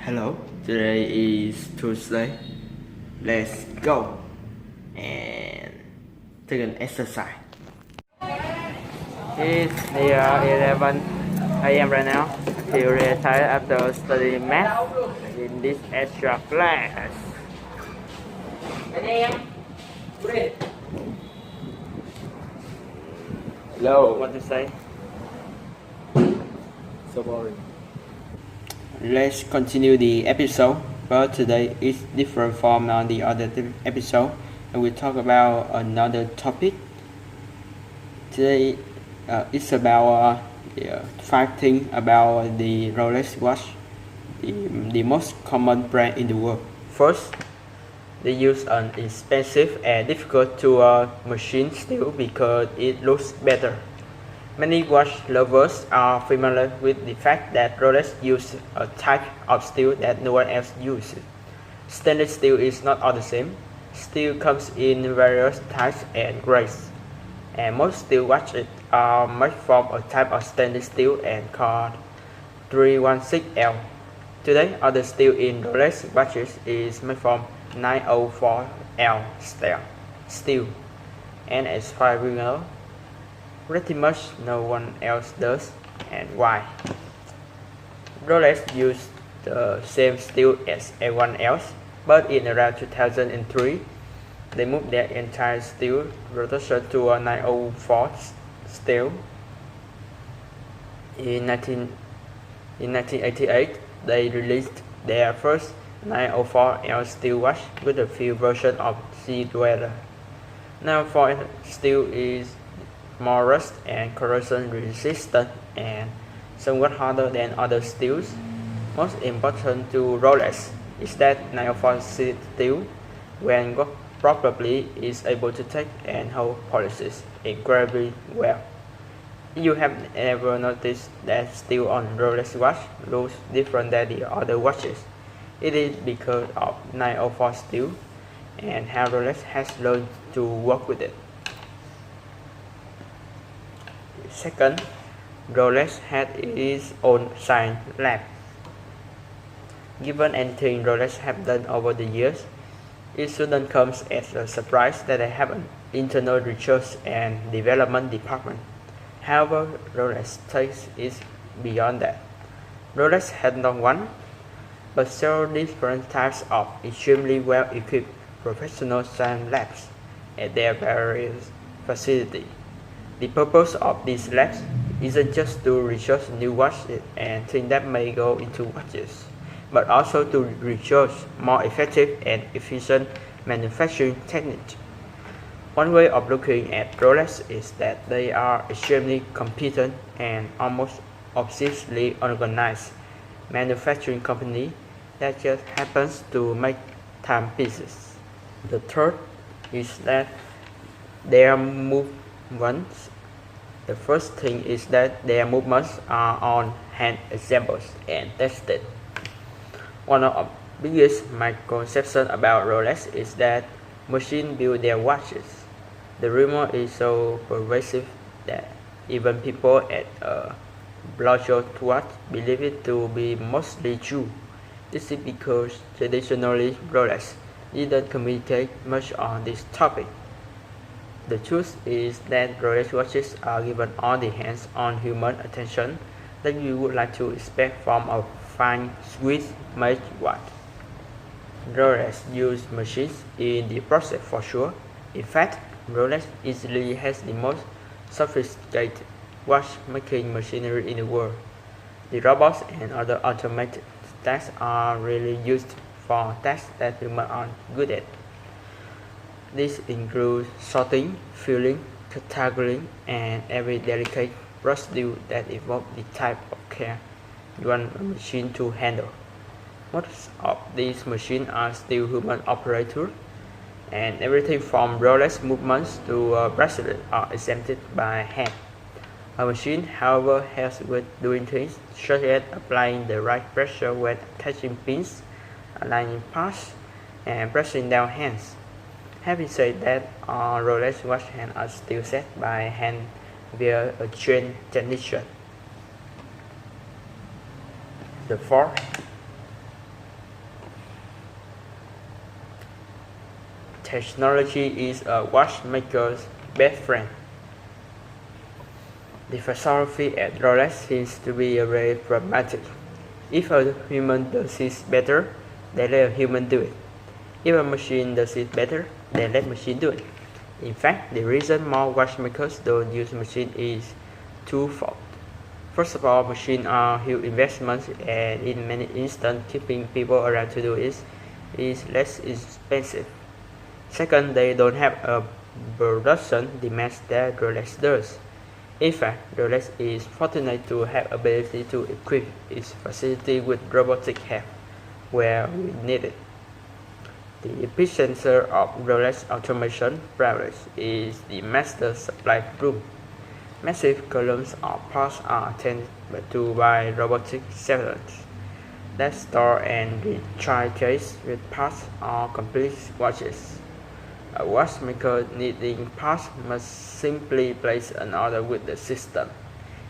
Hello, today is Tuesday. Let's go and take an exercise. It's near 11 a.m. right now. I feel really tired after studying math in this extra class. Hello. What to say? So boring. Let's continue the episode, but today is different from the other episode, and we talk about another topic. Today it's about 5 things about the Rolex watch, the most common brand in the world. First, they use an expensive and difficult to machine steel because it looks better. Many watch lovers are familiar with the fact that Rolex uses a type of steel that no one else uses. Stainless steel is not all the same. Steel comes in various types and grades, and most steel watches are made from a type of stainless steel and called 316L. Today, all the steel in Rolex watches is made from 904L steel, and as far as we know, pretty much no one else does. And why? Rolex used the same steel as everyone else, but in around 2003, they moved their entire steel rotation to a 904 steel. In 1988, they released their first 904L steel watch with a few versions of silhouette. 904 steel is more rust and corrosion resistant and somewhat harder than other steels. Most important to Rolex is that 904 steel, when worked properly, is able to take and hold polishes incredibly well. If you have ever noticed that steel on Rolex watch looks different than the other watches, it is because of 904 steel and how Rolex has learned to work with it. Second, Rolex had its own science lab. Given anything Rolex have done over the years, it shouldn't come as a surprise that they have an internal research and development department. However, Rolex takes it beyond that. Rolex had not one, but several different types of extremely well-equipped professional science labs at their various facilities. The purpose of these labs isn't just to research new watches and things that may go into watches, but also to research more effective and efficient manufacturing techniques. One way of looking at Rolex is that they are extremely competent and almost obsessively organized manufacturing company that just happens to make timepieces. The third is that their movements. The first thing is that their movements are on hand assembled and tested. One of the biggest misconceptions about Rolex is that machines build their watches. The rumor is so pervasive that even people at a Blanchot watch believe it to be mostly true. This is because traditionally Rolex didn't communicate much on this topic. The truth is that Rolex watches are given all the hands-on human attention that you would like to expect from a fine Swiss-made watch. Rolex uses machines in the process for sure. In fact, Rolex easily has the most sophisticated watchmaking machinery in the world. The robots and other automated tasks are really used for tasks that humans are good at. This includes sorting, filling, categorizing, and every delicate procedure that involves the type of care you want a machine to handle. Most of these machines are still human operated, and everything from Rolex movements to a bracelet are exempted by hand. A machine, however, helps with doing things such as applying the right pressure when attaching pins, aligning parts, and pressing down hands. Having said that, all Rolex watch hands are still set by hand via a trained technician. The fourth technology is a watchmaker's best friend. The philosophy at Rolex seems to be very pragmatic. If a human does it better, they let a human do it. If a machine does it better, they let machine do it. In fact, the reason more watchmakers don't use machines is twofold. First of all, machines are huge investments, and in many instances, keeping people around to do it is less expensive. Second, they don't have a production demands that Rolex does. In fact, Rolex is fortunate to have ability to equip its facility with robotic help where we need it. The epicenter of Rolex automation prowess is the master supply room. Massive columns of parts are attended to by robotic servants that store and recharge case with parts or complete watches. A watchmaker needing parts must simply place an order with the system,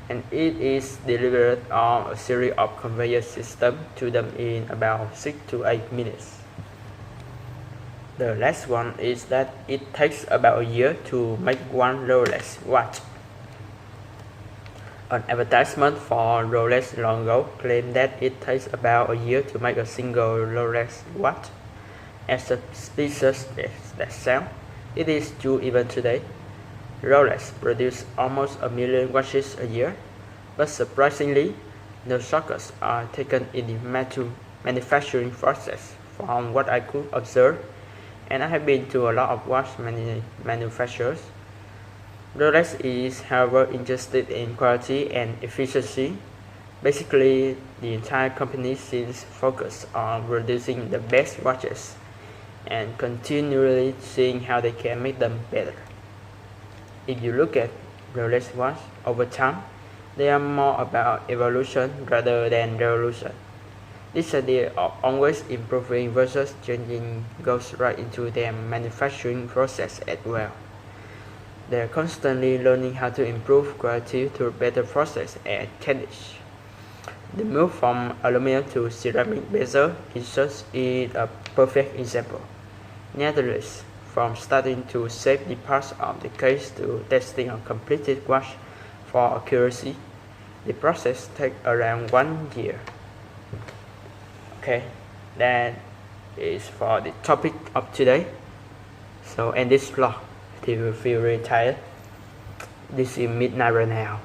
and it is delivered on a series of conveyor systems to them in about 6 to 8 minutes. The last one is that it takes about a year to make one Rolex watch. An advertisement for Rolex long ago claimed that it takes about a year to make a single Rolex watch. As suspicious as that sounds, it is true even today. Rolex produces almost 1 million watches a year, but surprisingly, no shortcuts are taken in the manufacturing process from what I could observe, and I have been to a lot of watch manufacturers. Rolex is, however, interested in quality and efficiency. Basically, the entire company seems focused on producing the best watches and continually seeing how they can make them better. If you look at Rolex watch over time, they are more about evolution rather than revolution. This idea of always improving versus changing goes right into their manufacturing process as well. They are constantly learning how to improve quality through better process and techniques. The move from aluminum to ceramic bezel is a perfect example. Nevertheless, from starting to shape the parts of the case to testing a completed watch for accuracy, the process takes around 1 year. Okay, that is for the topic of today. So end this vlog till you feel really tired. This is midnight right now.